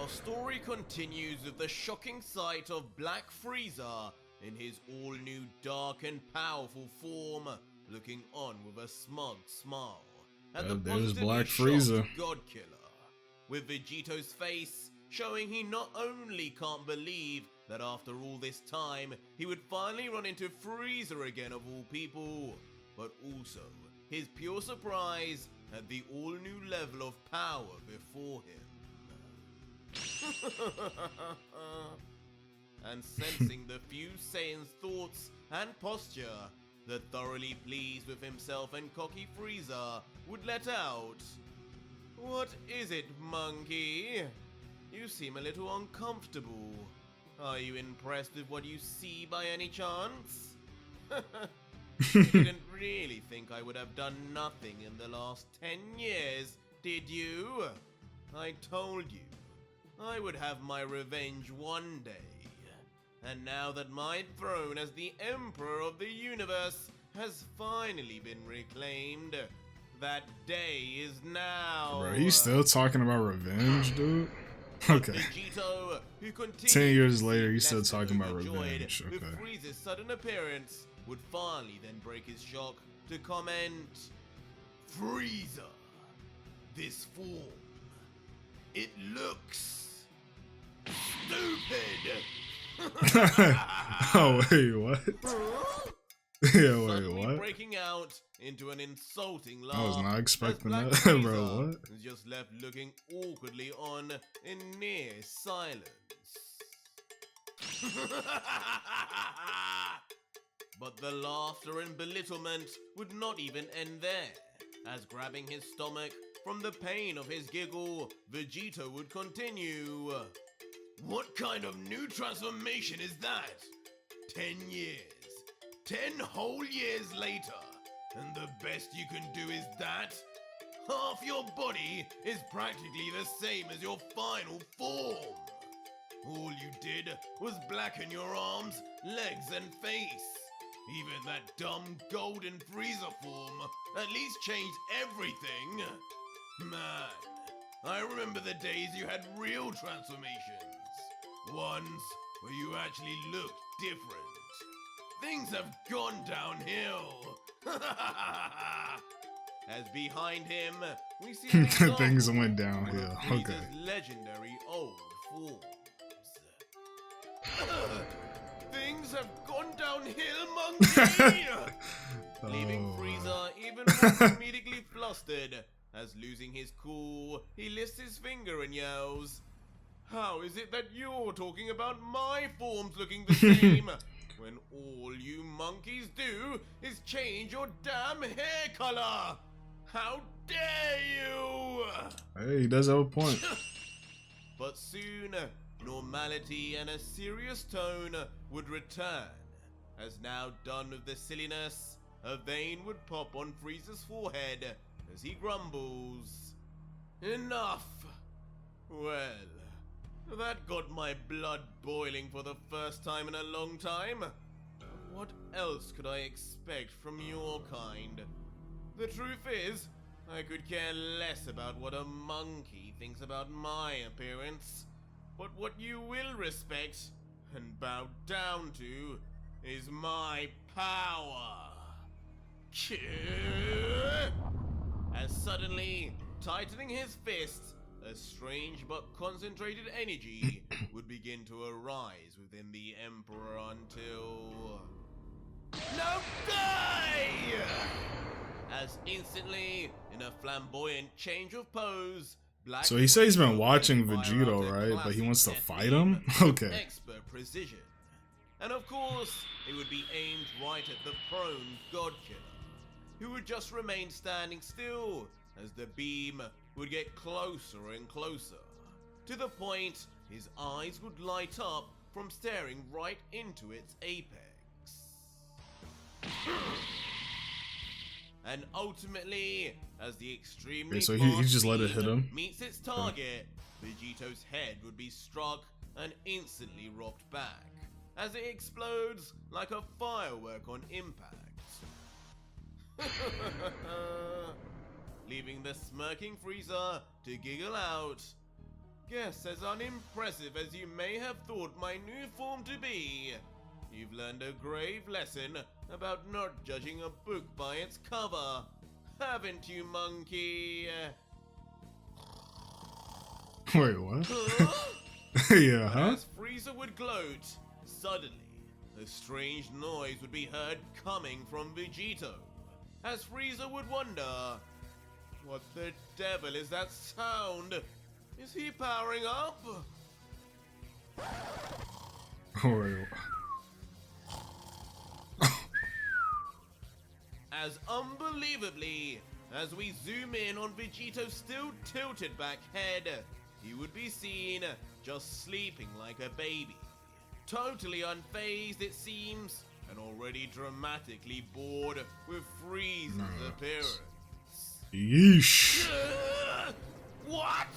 story continues with the shocking sight of Black Frieza in his all-new dark and powerful form, looking on with a smug smile at the There's positively Black shocked Frieza. God Killer, with Vegito's face showing he not only can't believe that after all this time he would finally run into Frieza again of all people, but also his pure surprise at the all-new level of power before him. And sensing the few Saiyan's thoughts and posture, the thoroughly pleased with himself and cocky Frieza would let out, "What is it, monkey? You seem a little uncomfortable. Are you impressed with what you see by any chance? You didn't really think I would have done nothing in the last 10 years, did you? I told you I would have my revenge one day. And now that my throne as the Emperor of the Universe has finally been reclaimed, that day is now." Bro, he's still talking about revenge, dude? Okay. Vegito, who 10 years later, he's he's still talking about revenge. with Okay. Frieza's sudden appearance, would finally then break his shock to comment, "Frieza, this form, it looks stupid." Oh, wait, what? Yeah, wait, Suddenly what? breaking out into an insulting laugh. I was not as expecting Black that, Frieza bro, what? was just left looking awkwardly on in near silence. But the laughter and belittlement would not even end there, as grabbing his stomach from the pain of his giggle, Vegito would continue. "What kind of new transformation is that? 10 years. 10 whole years later, and the best you can do is that? Half your body is practically the same as your final form. All you did was blacken your arms, legs, and face. Even that dumb golden Frieza form at least changed everything. Man, I remember the days you had real transformations. Ones where you actually looked different. Things have gone downhill." As behind him, we see an example Things went of downhill. Frieza's Okay. legendary old forms. Things have gone downhill, monkey! Leaving Oh, Frieza even more comedically flustered, as losing his cool, he lifts his finger and yells, "How is it that you're talking about my forms looking the same, when all you monkeys do is change your damn hair color? How dare you!" Hey, he does have a point. But soon, normality and a serious tone would return, as now done with the silliness, a vein would pop on Frieza's forehead as he grumbles, "Enough! Well, that got my blood boiling for the first time in a long time. What else could I expect from your kind? The truth is, I could care less about what a monkey thinks about my appearance. But what you will respect and bow down to is my power." As suddenly, tightening his fists, a strange but concentrated energy would begin to arise within the Emperor until... "Now die!" As instantly, in a flamboyant change of pose, Black So he said he's been Frieza watching would fire Vegito, out a right? But he classic wants to death fight beam him? with Okay. expert precision. And of course, it would be aimed right at the prone God Killer, who would just remain standing still as the beam would get closer and closer, to the point his eyes would light up from staring right into its apex. And ultimately, as the extremely Okay, so he just let it fast hit him? beam meets its target, Vegito's head would be struck and instantly rocked back, as it explodes like a firework on impact. Leaving the smirking Frieza to giggle out, guess as unimpressive as you may have thought my new form to be, you've learned a grave lesson about not judging a book by its cover, haven't you, monkey? Wait, what? Huh? Yeah, huh? As Frieza would gloat, suddenly a strange noise would be heard coming from Vegito. As Frieza would wonder, what the devil is that sound? Is he powering up? Wait. As unbelievably, as we zoom in on Vegito's still tilted back head, he would be seen just sleeping like a baby. Totally unfazed, it seems, and already dramatically bored with Frieza's appearance. Yeesh. What?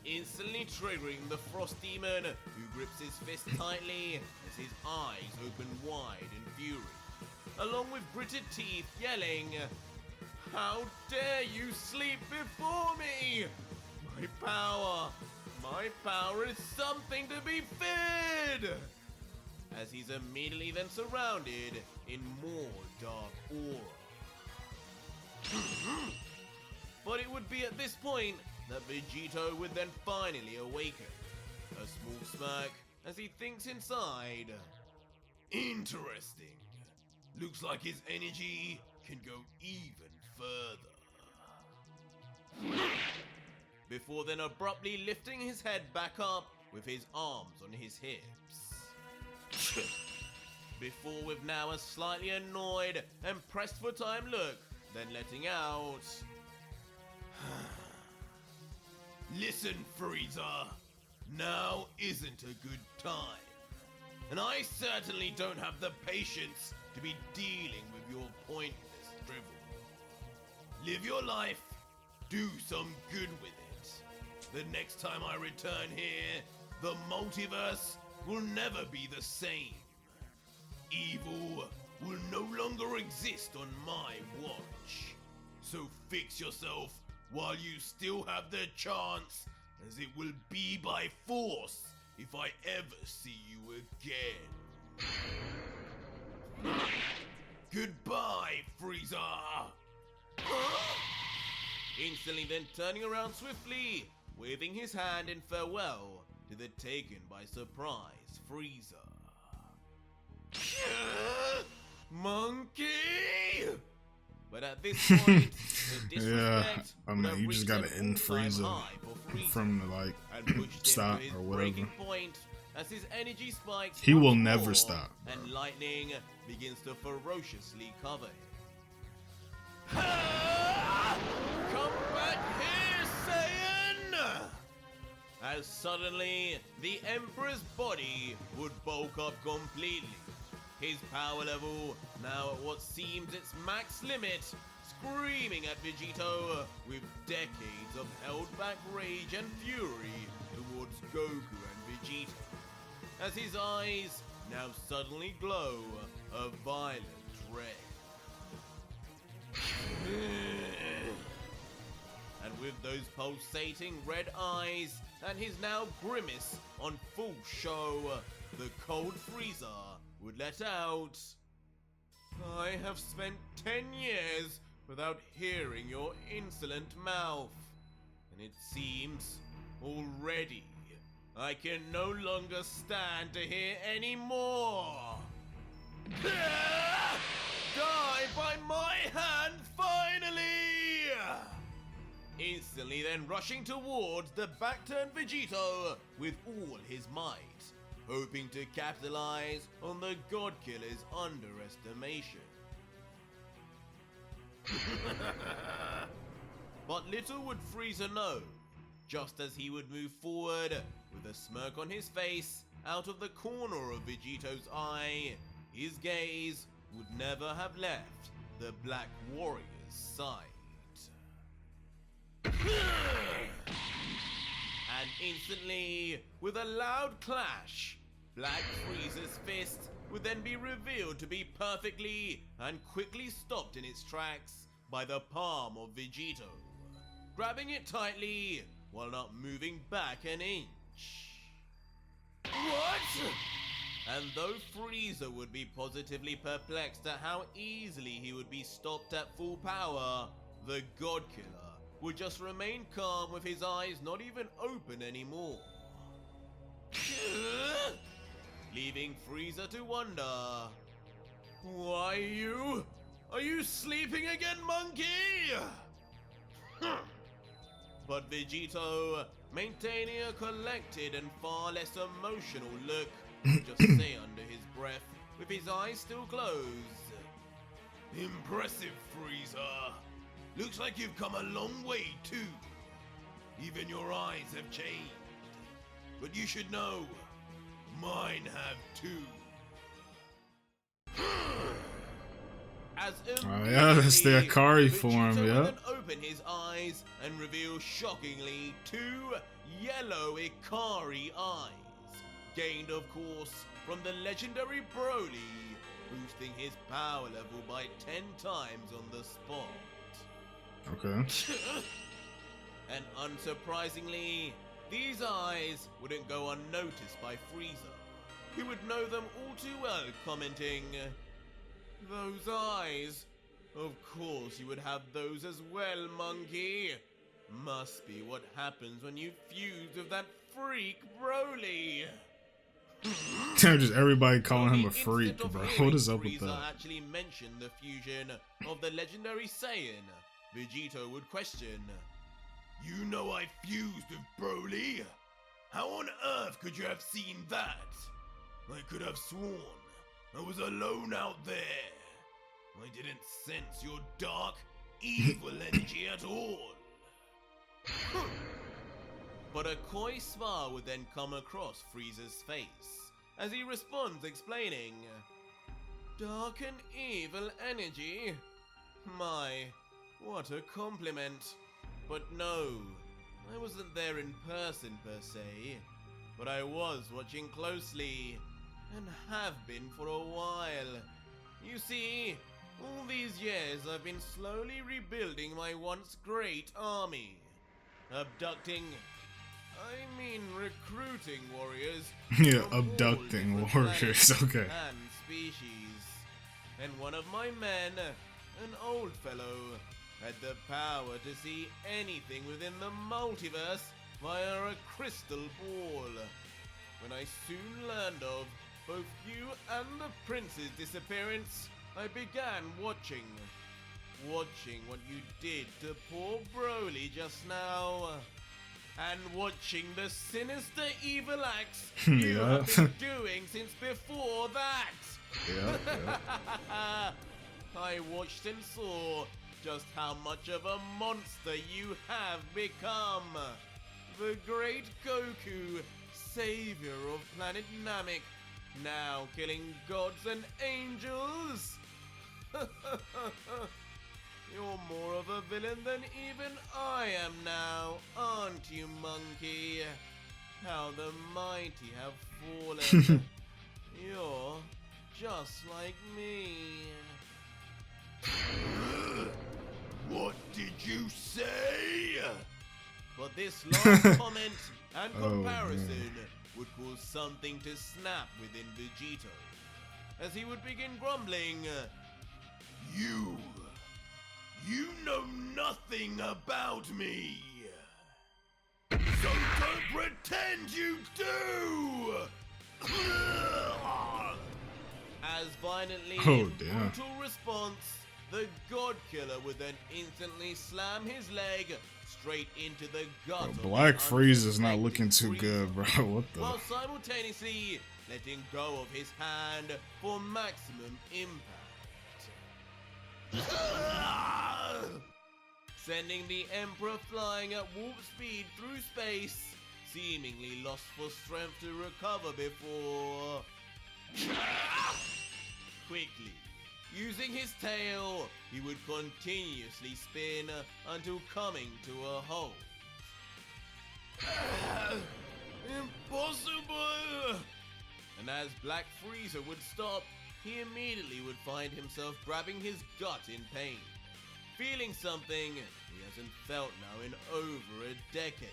Instantly triggering the Frost Demon, who grips his fist tightly as his eyes open wide in fury, along with gritted teeth yelling, "How dare you sleep before me? My power is something to be feared!" As he's immediately then surrounded in more dark aura. But it would be at this point that Vegito would then finally awaken. A small smirk as he thinks inside. Interesting. Looks like his energy can go even further. Before then abruptly lifting his head back up with his arms on his hips. Before with now a slightly annoyed and pressed for time look, then letting out. Listen, Frieza, now isn't a good time. And I certainly don't have the patience to be dealing with your pointless drivel. Live your life, do some good with it. The next time I return here, the multiverse will never be the same. Evil will no longer exist on my watch. So fix yourself while you still have the chance, as it will be by force if I ever see you again. Goodbye, Frieza! Instantly then turning around swiftly, waving his hand in farewell to the taken by surprise Frieza. Monkey! But at this point, the disrespect I mean, you just gotta end Frieza from the, like, stop or whatever. Point as his energy spikes. He will never stop. And lightning begins to ferociously cover him. Come back here, Saiyan! As suddenly, the Emperor's body would bulk up completely. His power level now at what seems its max limit, screaming at Vegito with decades of held-back rage and fury towards Goku and Vegeta, as his eyes now suddenly glow a violent red. And with those pulsating red eyes and his now grimace on full show, the cold Frieza would let out, "I have spent 10 years without hearing your insolent mouth, and it seems already I can no longer stand to hear any more. Die by my hand, finally!" Instantly then rushing towards the back-turned Vegito with all his might, hoping to capitalize on the God Killer's underestimation. But little would Frieza know, just as he would move forward with a smirk on his face out of the corner of Vegito's eye, his gaze would never have left the Black Warrior's side. And instantly, with a loud clash, Black Frieza's fist would then be revealed to be perfectly and quickly stopped in its tracks by the palm of Vegito. Grabbing it tightly, while not moving back an inch. What? And though Frieza would be positively perplexed at how easily he would be stopped at full power, the God Killer would just remain calm with his eyes not even open anymore. Leaving Frieza to wonder, why you? Are you sleeping again, monkey? But Vegito, maintaining a collected and far less emotional look, would just say under his breath, with his eyes still closed, "Impressive, Frieza. Looks like you've come a long way too. Even your eyes have changed. But you should know, mine have too." As yeah, that's the Akari form, Vegito yeah. would then open his eyes and reveal shockingly 2 yellow Ikari eyes, gained of course from the legendary Broly, boosting his power level by 10 times on the spot. Okay. And unsurprisingly, these eyes wouldn't go unnoticed by Frieza, who would know them all too well, commenting, "Those eyes? Of course you would have those as well, monkey. Must be what happens when you fuse with that freak Broly." Just everybody calling him a freak, bro. What is up with Frieza that? actually mentioned the fusion of the legendary Saiyan, Vegito would question, "You know I fused with Broly? How on earth could you have seen that? I could have sworn I was alone out there. I didn't sense your dark, evil energy at all." But a coy smile would then come across Frieza's face as he responds, explaining, "Dark and evil energy? My, what a compliment. But no, I wasn't there in person per se, but I was watching closely, and have been for a while. You see, all these years I've been slowly rebuilding my once great army, recruiting warriors Yeah, from all abducting different warriors, planets okay. and species. And one of my men, an old fellow, had the power to see anything within the multiverse via a crystal ball. When I soon learned of both you and the prince's disappearance, I began watching what you did to poor Broly just now, and watching the sinister evil acts you Yeah. have been doing since before that. Yeah. I watched and saw just how much of a monster you have become. The great Goku, savior of planet Namek, now killing gods and angels. You're more of a villain than even I am now, aren't you, monkey? How the mighty have fallen. You're just like me. What did you say? But this last comment and comparison would cause something to snap within Vegito, as he would begin grumbling, You know nothing about me. So don't pretend you do! As violently in brutal response, the God Killer would then instantly slam his leg straight into the gut of Black the Frieza's not unsuspecting looking too Frieza, good, bro. What the? while simultaneously letting go of his hand for maximum impact. Sending the Emperor flying at warp speed through space, seemingly lost for strength to recover before... Quickly, using his tail, he would continuously spin until coming to a halt. Impossible! And as Black Frieza would stop, he immediately would find himself grabbing his gut in pain, feeling something he hasn't felt now in over a decade.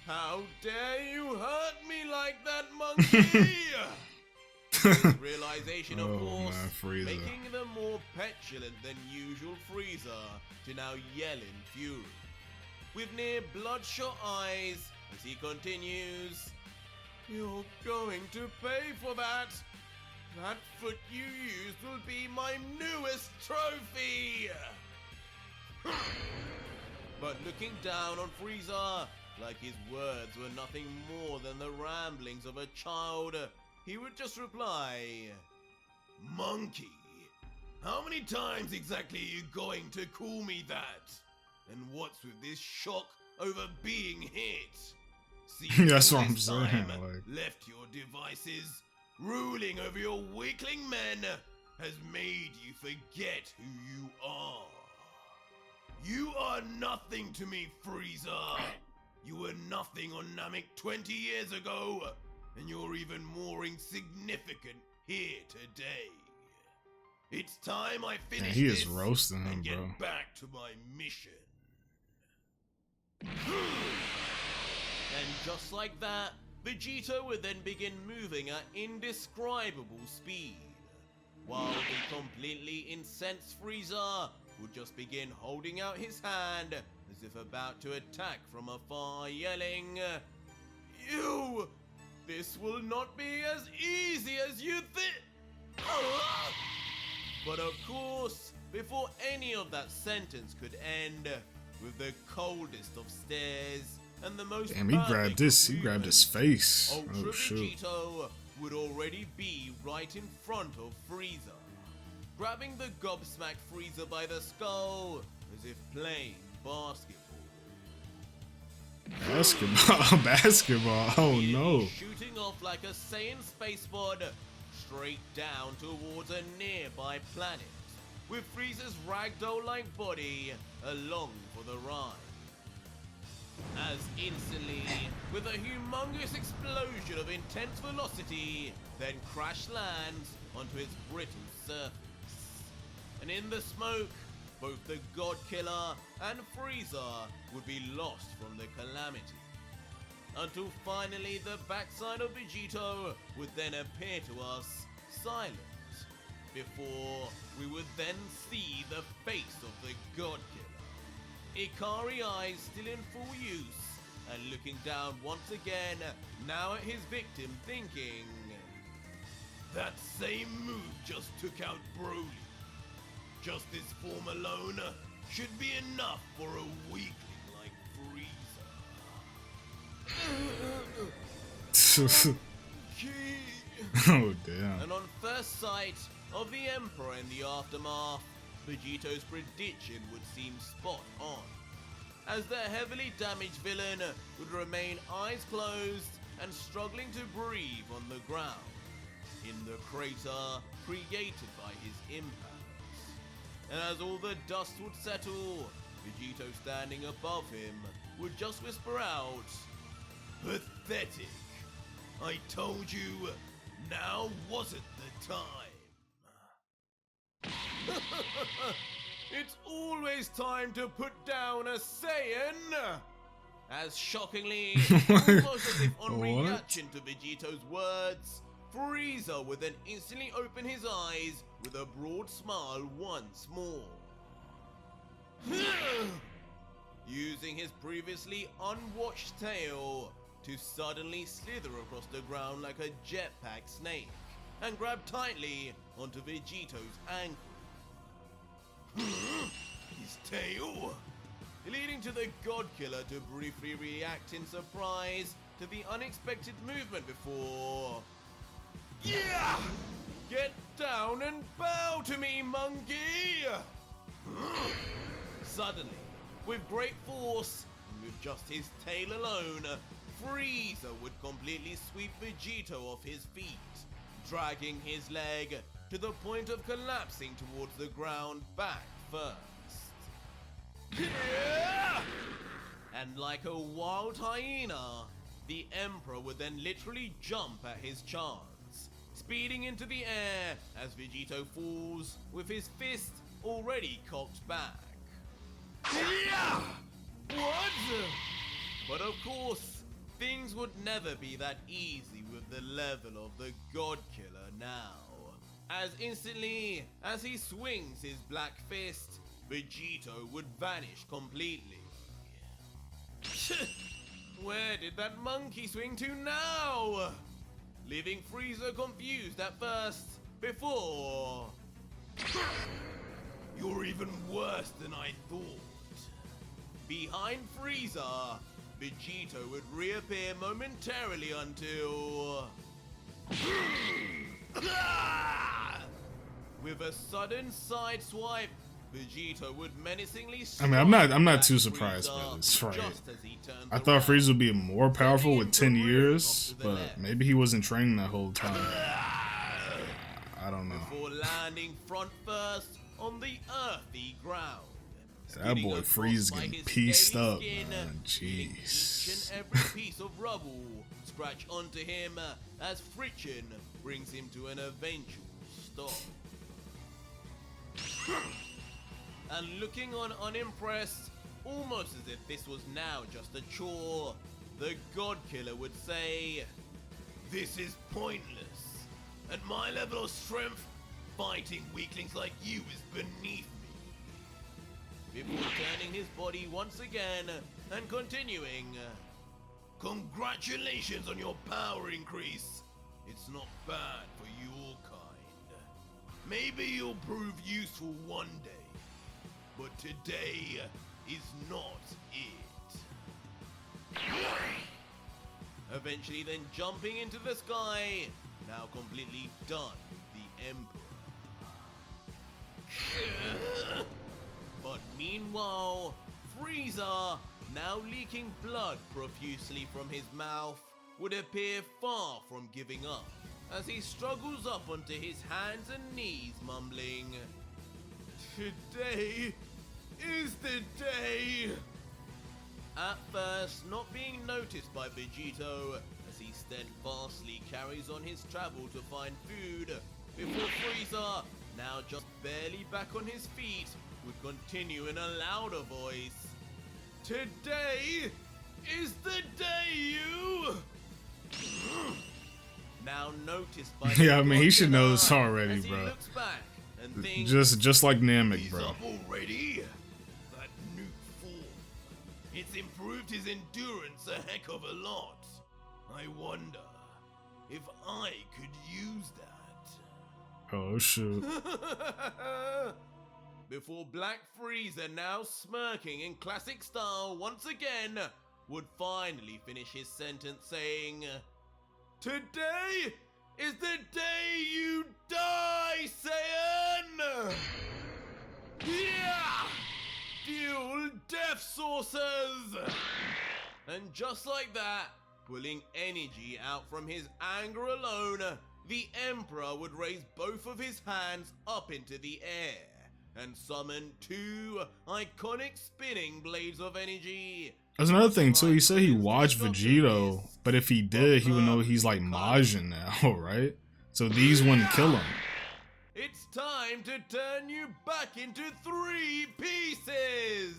How dare you hurt me like that, monkey? This realization, of course, man, making the more petulant than usual Frieza to now yell in fury, with near bloodshot eyes as he continues, "You're going to pay for that. That foot you used will be my newest trophy." But looking down on Frieza, like his words were nothing more than the ramblings of a child, he would just reply, "Monkey, how many times exactly are you going to call me that? And what's with this shock over being hit? See, that's what I'm this saying. time, Like, left your devices, ruling over your weakling men has made you forget who you are. You are nothing to me, Frieza. You were nothing on Namek 20 years ago, and you're even more insignificant here today. It's time I finish man, he this is roasting him, and get bro. back to my mission." And just like that, Vegito would then begin moving at indescribable speed, while the completely incensed Frieza would just begin holding out his hand as if about to attack from afar, yelling, "You! This will not be as easy as you think!" But of course, before any of that sentence could end, with the coldest of stares and the most Damn, he grabbed perfect this. of He grabbed movements, his face. Ultra Oh shoot. Vegito would already be right in front of Frieza, grabbing the gobsmacked Frieza by the skull as if playing basketball. Basketball. Basketball. Oh Immediately no. shooting off like a Saiyan space pod straight down towards a nearby planet, with Frieza's ragdoll-like body along for the ride. As instantly, with a humongous explosion of intense velocity, then crash lands onto its brittle surface. And in the smoke, both the God Killer and Frieza would be lost from the calamity. Until finally the backside of Vegito would then appear to us silent, before we would then see the face of the God Killer. Ikari eyes still in full use, and looking down once again, now at his victim, thinking, "That same move just took out Broly. Just this form alone should be enough for a weakling like Frieza." Oh damn. And on first sight of the Emperor in the aftermath, Vegito's prediction would seem spot on, as the heavily damaged villain would remain eyes closed and struggling to breathe on the ground, in the crater created by his impact. And as all the dust would settle, Vegito standing above him would just whisper out, "Pathetic. I told you, now wasn't the time." It's always time to put down a Saiyan! As shockingly, almost as if on What? reaction to Vegito's words, Frieza would then instantly open his eyes with a broad smile once more. Using his previously unwatched tail to suddenly slither across the ground like a jetpack snake and grab tightly onto Vegito's ankle. His tail! Leading to the God Killer to briefly react in surprise to the unexpected movement before... Yeah! Get down and bow to me, monkey! Suddenly, with great force, and with just his tail alone, Frieza would completely sweep Vegito off his feet, dragging his leg to the point of collapsing towards the ground back first. Yeah! And like a wild hyena, the Emperor would then literally jump at his chance, speeding into the air as Vegito falls with his fist already cocked back. Yeah! What? But of course, things would never be that easy with the level of the God Killer now, as instantly as he swings his black fist, Vegito would vanish completely. Where did that monkey swing to now? Leaving Frieza confused at first, before... You're even worse than I thought. Behind Frieza, Vegito would reappear momentarily until... With a sudden side swipe, Vegito would menacingly strike. I mean, I'm not too surprised by this, right? I thought Frieza would be more powerful with 10 years, but maybe he wasn't training that whole time. I don't know. Before landing front first on the earthy ground. That boy Frieza getting pieced up, man. Jeez. Each and every piece of rubble scratch onto him as friction brings him to an eventual stop. And looking on unimpressed, almost as if this was now just a chore, the God Killer would say, "This is pointless. At my level of strength, fighting weaklings like you is beneath me." Before turning his body once again and continuing, "Congratulations on your power increase. It's not bad for your kind. Maybe you'll prove useful one day. But today is not it." Eventually then jumping into the sky, now completely done, the Emperor. But meanwhile, Frieza, now leaking blood profusely from his mouth, would appear far from giving up, as he struggles up onto his hands and knees, mumbling, "Today is the day." At first, not being noticed by Vegito, as he steadfastly carries on his travel to find food, before Frieza, now just barely back on his feet, would continue in a louder voice, "Today is the day you..." Now noticed by yeah, I mean, he should know this already, bro. Just like Namek, bro. Already? That new form. It's improved his endurance a heck of a lot. I wonder if I could use that. Oh, shoot. Before Black Frieza, now smirking in classic style once again, would finally finish his sentence saying, "Today is the day you die, Saiyan! Yeah! Fuel death sources!" And just like that, pulling energy out from his anger alone, the Emperor would raise both of his hands up into the air and summon two iconic spinning blades of energy. There's another thing too, he said he watched Vegito, but if he did, he would know he's like Majin now, right? So these wouldn't kill him. It's time to turn you back into 3 pieces!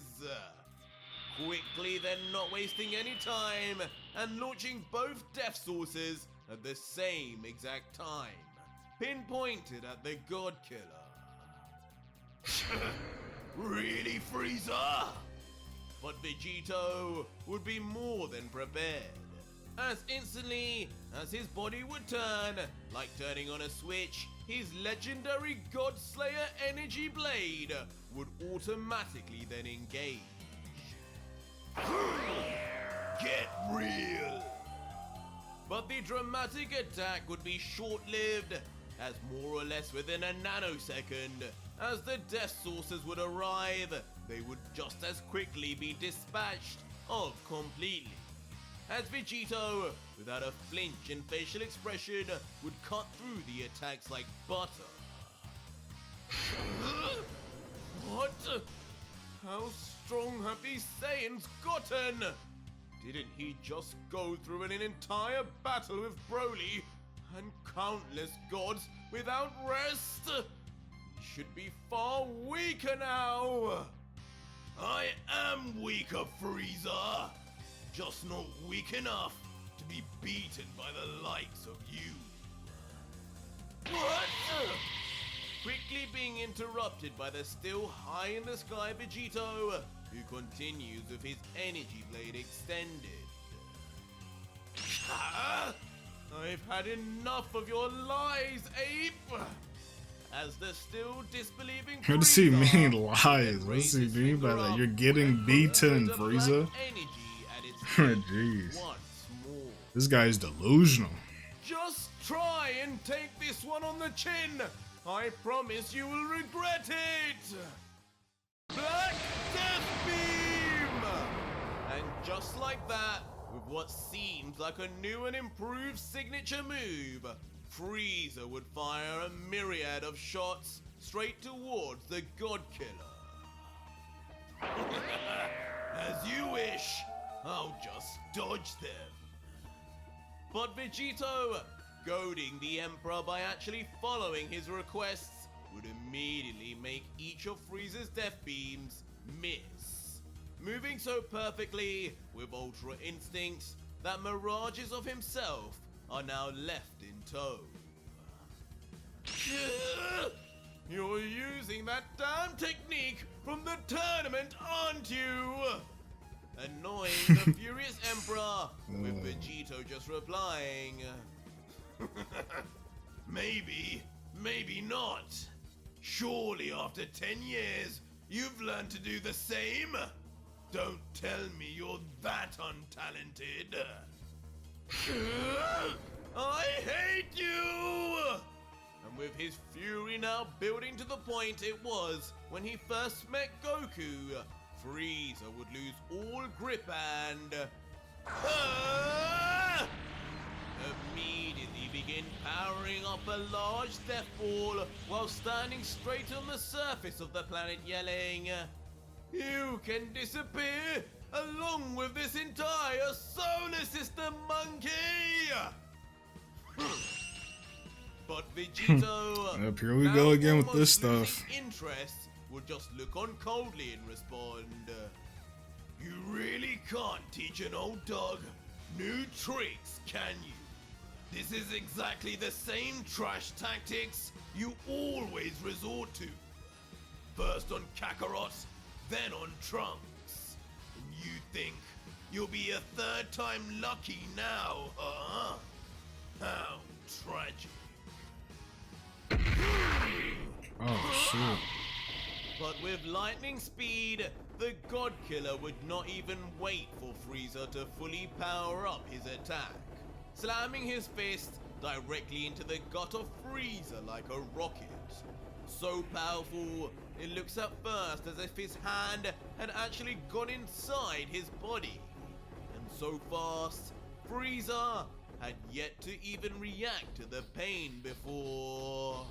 Quickly then, not wasting any time, and launching both death sources at the same exact time, pinpointed at the God Killer. Really, Frieza? But Vegito would be more than prepared, as instantly as his body would turn, like turning on a switch, his legendary God Slayer energy blade would automatically then engage. Get real! But the dramatic attack would be short-lived, as more or less within a nanosecond, as the death sources would arrive, they would just as quickly be dispatched of completely, as Vegito, without a flinch in facial expression, would cut through the attacks like butter. What? How strong have these Saiyans gotten? Didn't he just go through an entire battle with Broly and countless gods without rest? He should be far weaker now. I am weaker, Frieza. Just not weak enough to be beaten by the likes of you. What? Quickly being interrupted by the still high in the sky Vegito, who continues with his energy blade extended. I've had enough of your lies, ape! As the still disbelieving What does he mean lies? What does he mean by that? You're getting beaten, Frieza? Jeez. This guy's delusional. Just try and take this one on the chin! I promise you will regret it! Black Death Beam! And just like that, with what seems like a new and improved signature move, Frieza would fire a myriad of shots straight towards the God Killer. As you wish, I'll just dodge them. But Vegito, goading the Emperor by actually following his requests, would immediately make each of Frieza's death beams miss, moving so perfectly with Ultra Instincts that mirages of himself are now left in tow. You're using that damn technique from the tournament, aren't you? Annoying the furious Emperor, with Vegito just replying, maybe, maybe not. Surely after 10 years, you've learned to do the same? Don't tell me you're that untalented. I hate you! And with his fury now building to the point it was when he first met Goku, Frieza would lose all grip and immediately begin powering up a large death ball while standing straight on the surface of the planet yelling, "You can disappear along with this entire solar system, monkey!" But Vegito, yep, here we go again with this stuff. Interest would just look on coldly and respond, "You really can't teach an old dog new tricks, can you? This is exactly the same trash tactics you always resort to. First on Kakarot, then on Trunks. And you think you'll be a third time lucky now, huh? How tragic." Oh, shit. But with lightning speed, the God Killer would not even wait for Frieza to fully power up his attack, slamming his fist directly into the gut of Frieza like a rocket. So powerful, it looks at first as if his hand had actually gone inside his body. And so fast, Frieza had yet to even react to the pain before...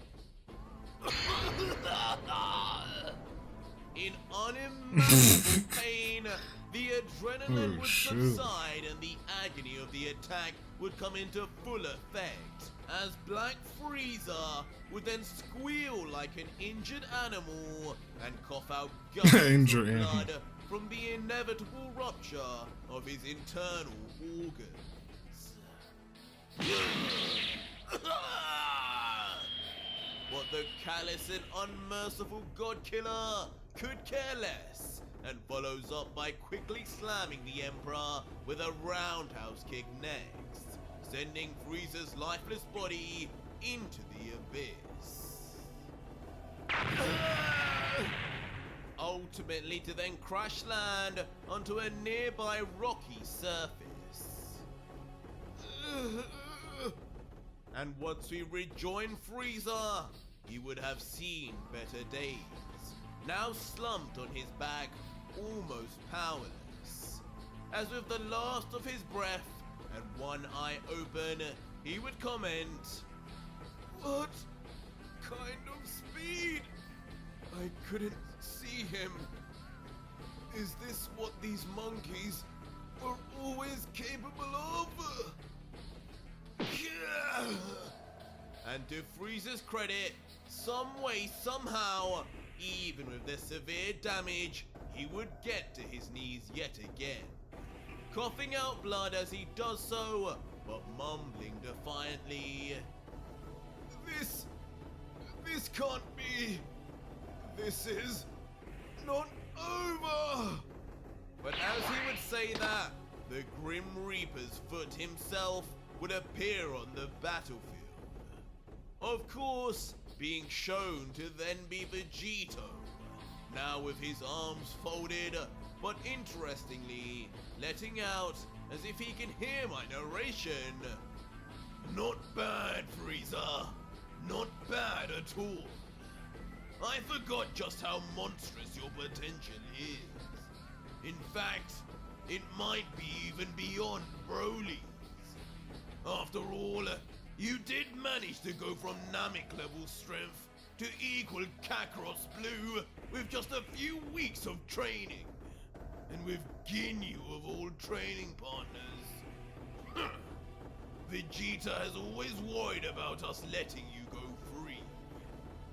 In unimaginable pain, the adrenaline would subside and the agony of the attack would come into full effect, as Black Frieza would then squeal like an injured animal and cough out gusts of blood from the inevitable rupture of his internal organs. What the callous and unmerciful God Killer could care less, and follows up by quickly slamming the Emperor with a roundhouse kick next, sending Frieza's lifeless body into the abyss. Ultimately to then crash land onto a nearby rocky surface. And once we rejoin Frieza, he would have seen better days. Now slumped on his back, almost powerless. As with the last of his breath and one eye open, he would comment, "What kind of speed? I couldn't see him. Is this what these monkeys were always capable of?" And to Frieza's credit, some way, somehow, even with the severe damage, he would get to his knees yet again. coughing out blood as he does so, but mumbling defiantly. This can't be. This is not over. But as he would say that, the Grim Reaper's foot himself would appear on the battlefield. Of course, being shown to then be Vegito, now with his arms folded, but interestingly, letting out as if he can hear my narration. Not bad, Frieza. Not bad at all. I forgot just how monstrous your potential is. In fact, it might be even beyond Broly's. After all, you did manage to go from Namek level strength to equal Kakarot's blue with just a few weeks of training. And with Ginyu of all training partners. Vegeta has always worried about us letting you go free.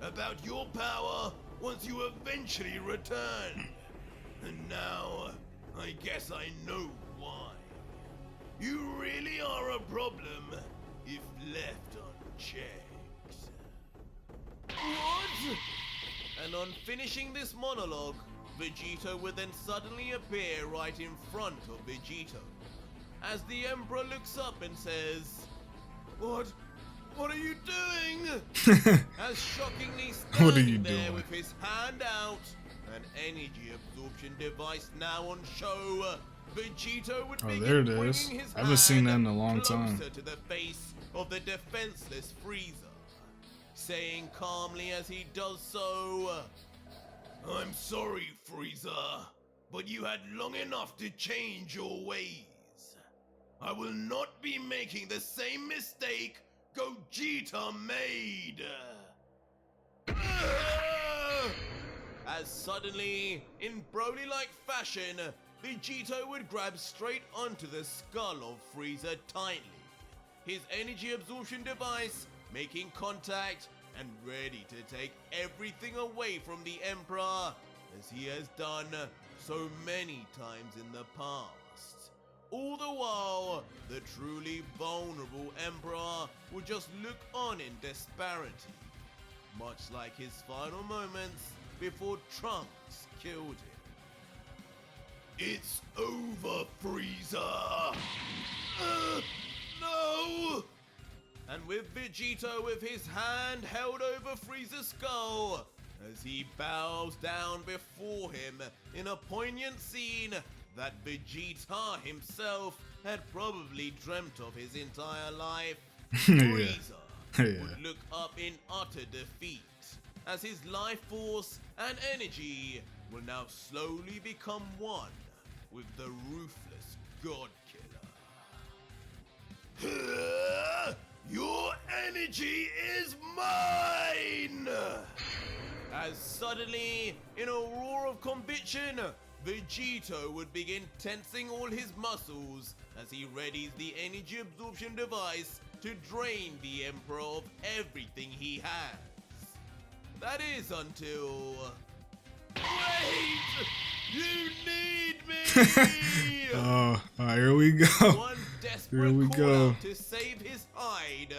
About your power once you eventually return. And now, I guess I know why. You really are a problem if left unchecked. What? And on finishing this monologue, Vegito would then suddenly appear right in front of Vegito. As the Emperor looks up and says, What are you doing? As shockingly standing there with his hand out, an energy absorption device now on show, Vegito would begin there it bringing is. his I haven't seen that in hand a long time. closer to the face of the defenseless Frieza, saying calmly as he does so, I'm sorry, Frieza, but you had long enough to change your ways. I will not be making the same mistake Gogeta made. As suddenly, in Broly-like fashion, Vegito would grab straight onto the skull of Frieza tightly, his energy absorption device making contact and ready to take everything away from the Emperor, as he has done so many times in the past. All the while, the truly vulnerable Emperor would just look on in disparity, much like his final moments before Trunks killed him. It's over, Frieza! No! And with Vegito with his hand held over Frieza's skull, as he bows down before him in a poignant scene that Vegeta himself had probably dreamt of his entire life, Frieza would look up in utter defeat, as his life force and energy will now slowly become one with the ruthless God Killer. Your energy is mine! As suddenly, in a roar of conviction, Vegito would begin tensing all his muscles as he readies the energy absorption device to drain the Emperor of everything he has. That is until... Wait! You need me! Here we go. One desperate call out to save his hide,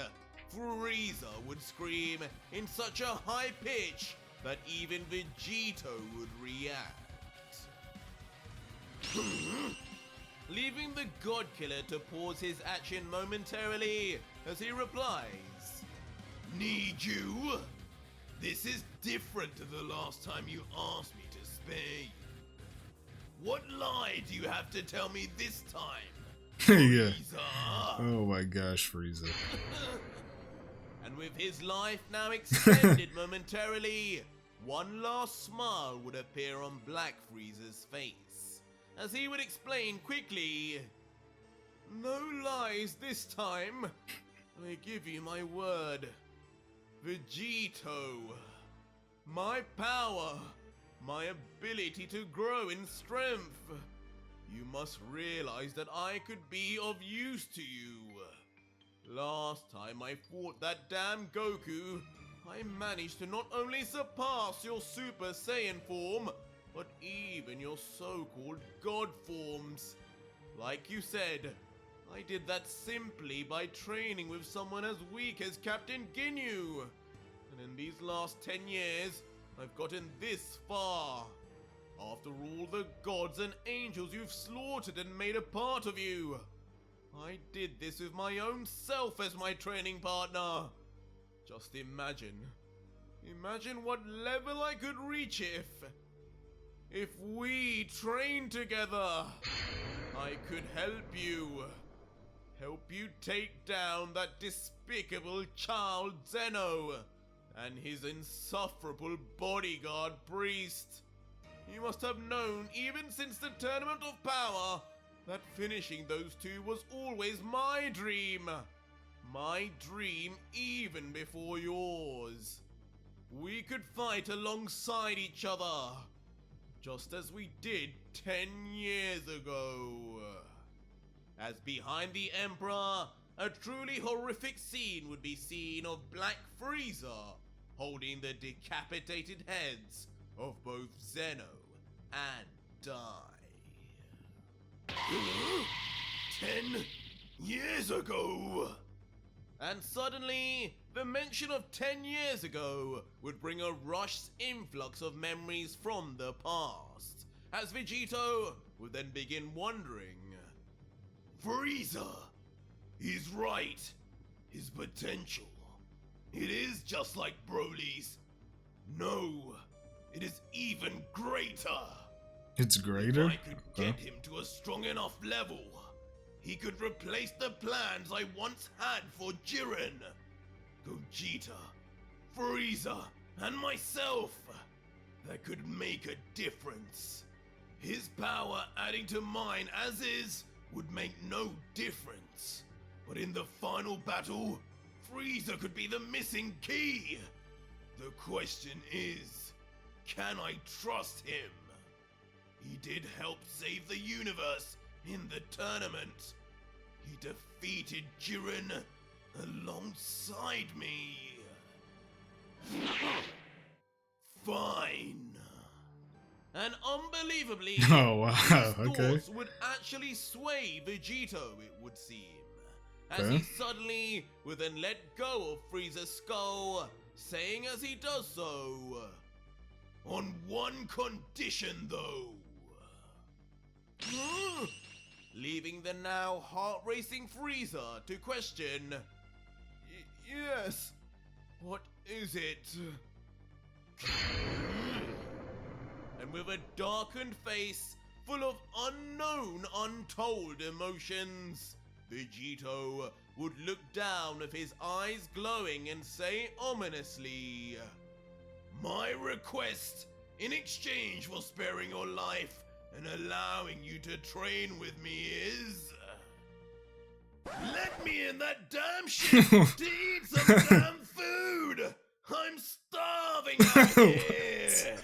Frieza would scream in such a high pitch that even Vegito would react. Leaving the God Killer to pause his action momentarily as he replies, Need you? This is different to the last time you asked me to spare you. What lie do you have to tell me this time? Yeah. Oh my gosh, Frieza. And with his life now extended momentarily, one last smile would appear on Black Frieza's face, as he would explain quickly, No lies this time. I give you my word. Vegito. My power. My ability to grow in strength. You must realize that I could be of use to you. Last time I fought that damn Goku, I managed to not only surpass your Super Saiyan form, but even your so-called God forms. Like you said, I did that simply by training with someone as weak as Captain Ginyu. And in these last 10 years, I've gotten this far. After all the gods and angels you've slaughtered and made a part of you, I did this with my own self as my training partner. Just imagine what level I could reach if we trained together. I could help you take down that despicable child Zeno and his insufferable bodyguard priest. You must have known even since the Tournament of Power that finishing those two was always my dream. My dream even before yours. We could fight alongside each other, just as we did 10 years ago. As behind the Emperor, a truly horrific scene would be seen of Black Frieza holding the decapitated heads of both Zeno and Dai. 10 years ago! And suddenly, the mention of 10 years ago would bring a rushed influx of memories from the past, as Vegito would then begin wondering. Frieza! He's right. His potential. It is just like Broly's. No, it is even greater. It's greater? If I could get him to a strong enough level, he could replace the plans I once had for Jiren, Gogeta, Frieza, and myself. That could make a difference. His power adding to mine as is would make no difference. But in the final battle, Frieza could be the missing key. The question is, can I trust him? He did help save the universe in the tournament. He defeated Jiren alongside me. Fine. And unbelievably, oh wow, his okay. thoughts would actually sway Vegito, it would seem. As he suddenly would then let go of Frieza's skull, saying as he does so, on one condition though. Leaving the now heart-racing Frieza to question, yes, what is it? And with a darkened face full of unknown, untold emotions, Vegito would look down with his eyes glowing and say ominously, my request in exchange for sparing your life and allowing you to train with me is... let me in that damn shit to eat some damn food! I'm starving out here!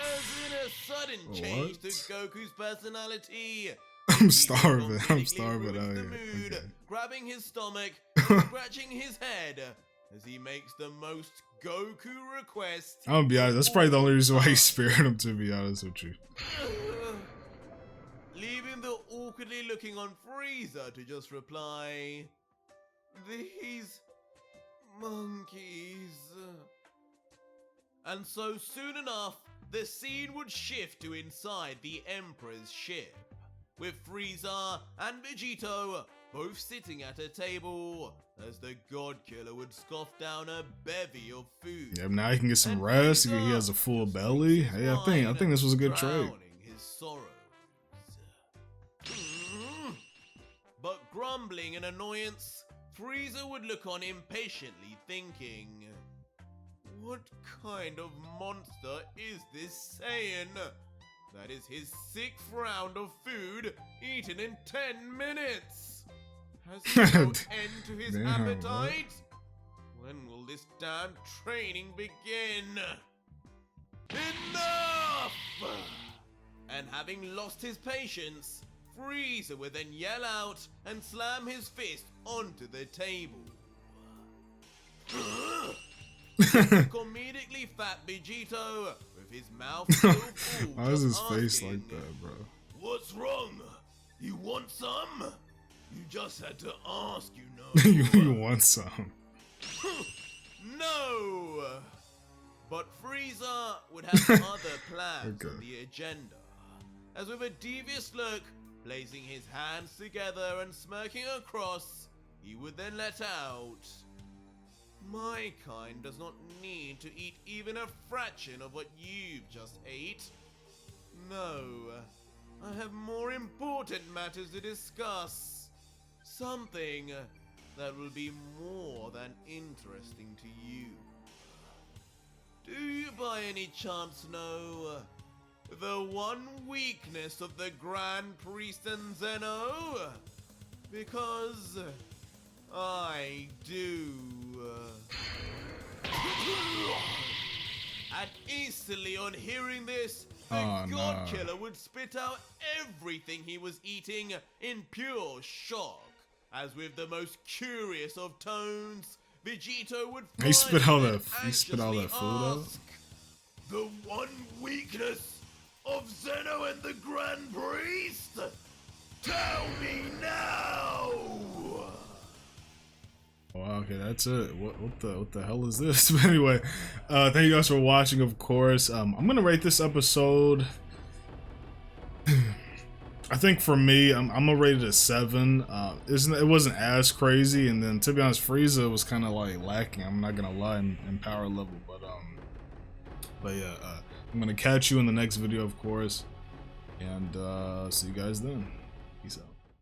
As in a sudden change to Goku's personality, I'm starving out the here. mood, Okay. grabbing his stomach, scratching his head, as he makes the most Goku request. I'm gonna be honest, that's probably the only reason why he spared him, to be honest with you. Leaving the awkwardly looking on Frieza to just reply, these monkeys. And so soon enough, the scene would shift to inside the Emperor's ship, with Frieza and Vegito both sitting at a table, as the God Killer would scoff down a bevy of food. Yeah, now he can get some rest. He has a full belly. Hey, I think this was a good trade. His sorrows. But grumbling in annoyance, Frieza would look on impatiently, thinking, what kind of monster is this Saiyan? That is his 6th round of food eaten in 10 minutes. Has he no end to his appetite? When will this damn training begin? Enough! And having lost his patience, Frieza would then yell out and slam his fist onto the table. Comedically fat Vegito, with his mouth still full, why is his asking, face like that, bro? What's wrong? You want some? You just had to ask, you know. You want some? No! But Frieza would have other plans on the agenda. As with a devious look, placing his hands together and smirking across, he would then let out, "My kind does not need to eat even a fraction of what you've just ate. No, I have more important matters to discuss. Something that will be more than interesting to you. Do you by any chance know the one weakness of the Grand Priest and Zeno? Because I do." And instantly on hearing this, the God Killer would spit out everything he was eating in pure shock. As with the most curious of tones, Vegito would He spit all that food anxiously out? ask, "The one weakness of Zeno and the Grand Priest? Tell me now!" Wow, okay, that's it. What the hell is this? But anyway, thank you guys for watching, of course. I'm gonna rate this episode. I think for me, I'm gonna rate it a 7. It wasn't as crazy, and then to be honest, Frieza was kind of like lacking. I'm not gonna lie in power level, but yeah, I'm gonna catch you in the next video, of course, and see you guys then.